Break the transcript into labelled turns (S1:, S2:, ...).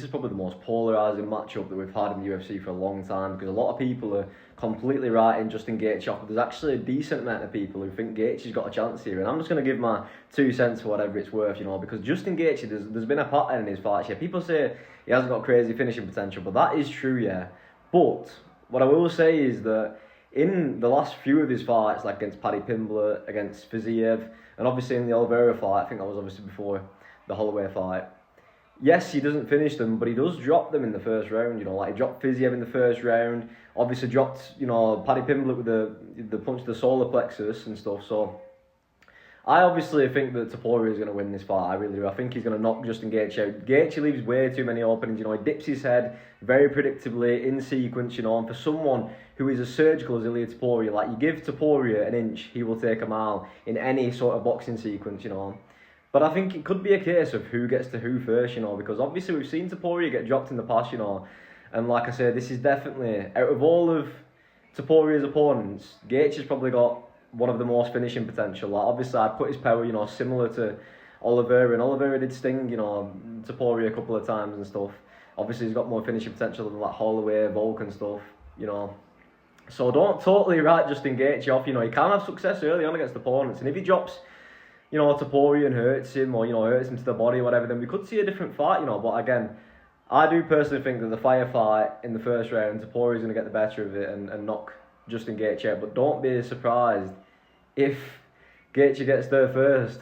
S1: is probably the most polarising matchup that we've had in the UFC for a long time, because a lot of people are completely writing Justin Gaethje off, but there's actually a decent amount of people who think Gaethje's got a chance here, and I'm just going to give my 2 cents for whatever it's worth, because Justin Gaethje, there's been a pattern in his fights. Yeah, people say he hasn't got crazy finishing potential, but that is true, yeah. But what I will say is that in the last few of his fights, like against Paddy Pimblett, against Fiziev, and obviously in the Oliveira fight, I think that was obviously before the Holloway fight, yes, he doesn't finish them, but he does drop them in the first round. Like he dropped Fiziev in the first round. Obviously dropped, Paddy Pimblett with the punch to the solar plexus and stuff. So I obviously think that Topuria is going to win this fight. I really do. I think he's going to knock Justin Gaethje out. Gaethje leaves way too many openings. He dips his head very predictably in sequence. And for someone who is as surgical as Ilia Topuria, like you give Topuria an inch, he will take a mile in any sort of boxing sequence. But I think it could be a case of who gets to who first, because obviously we've seen Topuria get dropped in the past, and like I said, this is definitely, out of all of Topuria's opponents, Gaethje's probably got one of the most finishing potential. Like obviously I'd put his power, similar to Oliveira, and Oliveira did sting, Topuria a couple of times and stuff. Obviously he's got more finishing potential than like Holloway, Volk and stuff, So don't totally write Justin Gaethje off, he can have success early on against opponents, and if he drops Topuria and hurts him, or, hurts him to the body or whatever, then we could see a different fight, But again, I do personally think that the firefight in the first round, Topuria's going to get the better of it and knock Justin Gaethje out. But don't be surprised if Gaethje gets there first.